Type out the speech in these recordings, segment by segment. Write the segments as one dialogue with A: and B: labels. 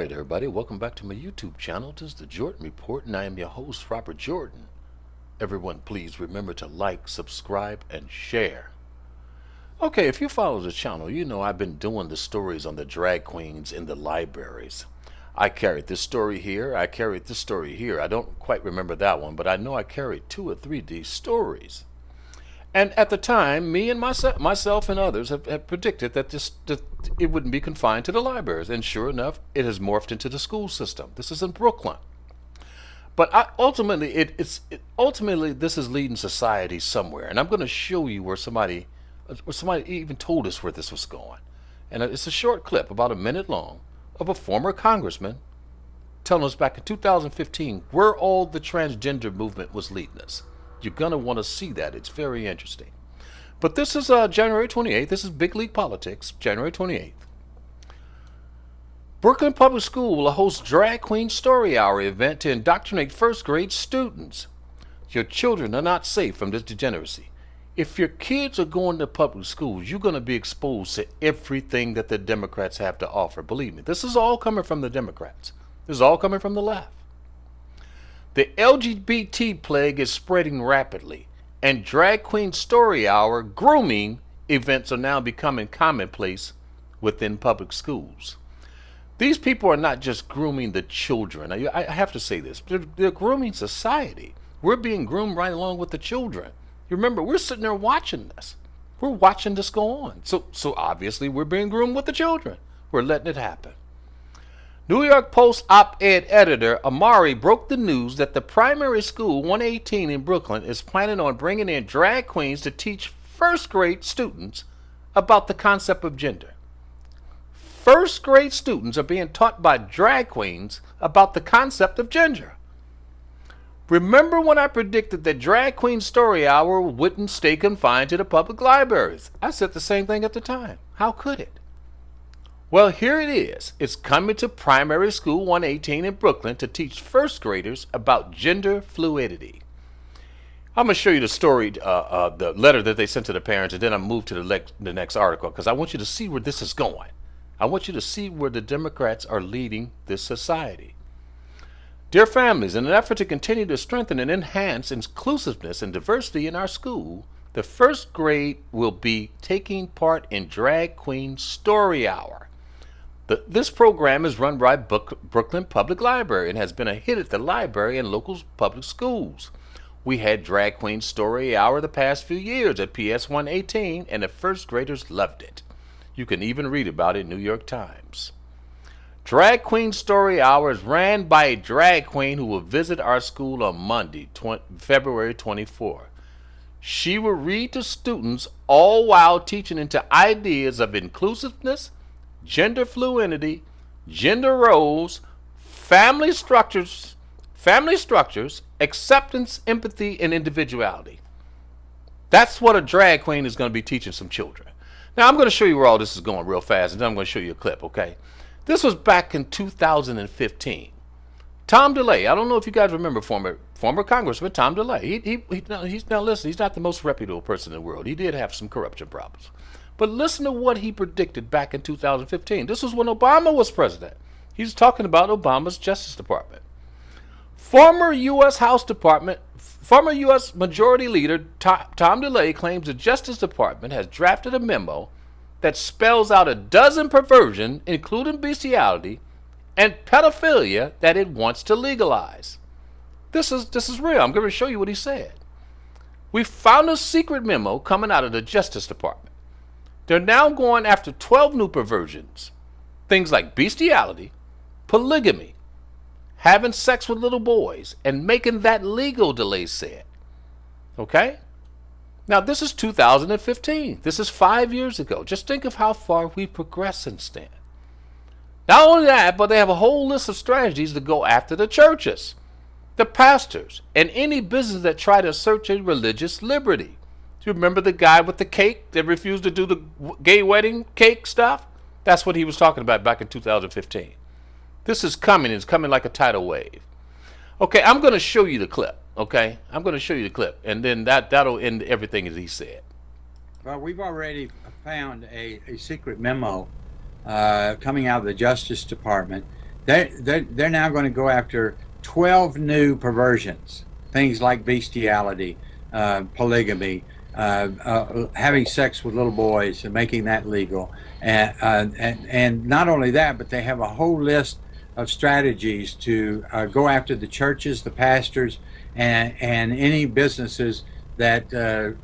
A: Alright, everybody, welcome back to my YouTube channel. This is the Jordan Report, and I am your host, Robert Jordan. Everyone, please remember to like, subscribe, and share. Okay, if you follow the channel, you know I've been doing the stories on the drag queens in the libraries. I carried this story here, I carried this story here. I don't quite remember that one, but I know I carried 2 or 3 of these stories. And at the time, me and myself and others have predicted that it wouldn't be confined to the libraries. And sure enough, it has morphed into the school system. This is in Brooklyn. But ultimately this is leading society somewhere. And I'm going to show you where somebody even told us where this was going. And it's a short clip, about a minute long, of a former congressman telling us back in 2015 where all the transgender movement was leading us. You're going to want to see that. It's very interesting. But this is January 28th. This is Big League Politics, January 28th. Brooklyn Public School will host Drag Queen Story Hour event to indoctrinate first grade students. Your children are not safe from this degeneracy. If your kids are going to public schools, you're going to be exposed to everything that the Democrats have to offer. Believe me, this is all coming from the Democrats. This is all coming from the left. The LGBT plague is spreading rapidly, and Drag Queen Story Hour grooming events are now becoming commonplace within public schools. These people are not just grooming the children. I have to say this. They're grooming society. We're being groomed right along with the children. You remember, we're sitting there watching this. We're watching this go on. So obviously we're being groomed with the children. We're letting it happen. New York Post op-ed editor Amari broke the news that the primary school 118 in Brooklyn is planning on bringing in drag queens to teach first grade students about the concept of gender. First grade students are being taught by drag queens about the concept of gender. Remember when I predicted that Drag Queen Story Hour wouldn't stay confined to the public libraries? I said the same thing at the time. How could it? Well, here it is. It's coming to primary school 118 in Brooklyn to teach first graders about gender fluidity. I'm going to show you the story, the letter that they sent to the parents, and then I'll move to the next article because I want you to see where this is going. I want you to see where the Democrats are leading this society. Dear families, in an effort to continue to strengthen and enhance inclusiveness and diversity in our school, the first grade will be taking part in Drag Queen Story Hour. This program is run by Brooklyn Public Library and has been a hit at the library and local public schools. We had Drag Queen Story Hour the past few years at PS 118, and the first graders loved it. You can even read about it in New York Times. Drag Queen Story Hour is ran by a drag queen who will visit our school on Monday, February 24. She will read to students all while teaching into ideas of inclusiveness, gender fluidity, gender roles, family structures, acceptance, empathy, and individuality. That's what a drag queen is going to be teaching some children. Now, I'm going to show you where all this is going real fast, and then I'm going to show you a clip, okay? This was back in 2015. Tom DeLay, I don't know if you guys remember former Congressman Tom DeLay. He's now, listen, he's not the most reputable person in the world. He did have some corruption problems. But listen to what he predicted back in 2015. This was when Obama was president. He's talking about Obama's Justice Department. Former U.S. Majority Leader Tom DeLay claims the Justice Department has drafted a memo that spells out a dozen perversions, including bestiality and pedophilia, that it wants to legalize. This is real. I'm going to show you what he said. We found a secret memo coming out of the Justice Department. They're now going after 12 new perversions. Things like bestiality, polygamy, having sex with little boys, and making that legal, DeLay said. Okay? Now, this is 2015. This is 5 years ago. Just think of how far we've progressed since then. Not only that, but they have a whole list of strategies to go after the churches, the pastors, and any business that try to assert a religious liberty. Do you remember the guy with the cake that refused to do the gay wedding cake stuff? That's what he was talking about back in 2015. This is coming. It's coming like a tidal wave. Okay, I'm going to show you the clip. Okay, I'm going to show you the clip, and then that'll end everything as he said.
B: Well, we've already found a secret memo coming out of the Justice Department They're now going to go after 12 new perversions, things like bestiality, polygamy, having sex with little boys and making that legal, and not only that, but they have a whole list of strategies to go after the churches, the pastors, and any businesses that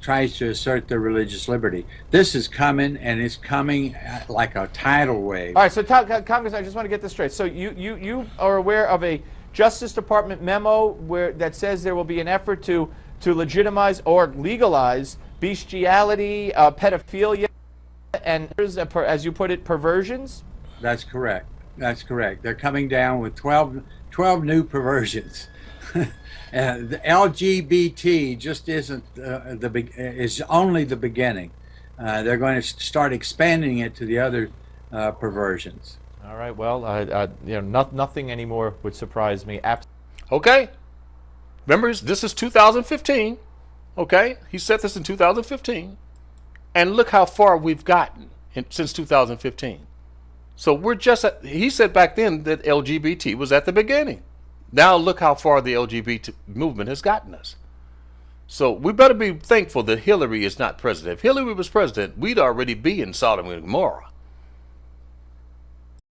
B: tries to assert their religious liberty. This is coming, and it's coming like a tidal wave.
C: All right, so Congress, I just want to get this straight. So you are aware of a Justice Department memo that says there will be an effort to legitimize or legalize bestiality, pedophilia, and, as you put it, perversions?
B: That's correct. That's correct. They're coming down with 12 new perversions. The LGBT just isn't is only the beginning. They're going to start expanding it to the other perversions.
C: All right. Well, nothing anymore would surprise me.
A: Okay. Remember, this is 2015. Okay, he said this in 2015, and look how far we've gotten since 2015. So we're just he said back then that LGBT was at the beginning. Now look how far the LGBT movement has gotten us. So we better be thankful that Hillary is not president. If Hillary was president, we'd already be in Sodom and Gomorrah.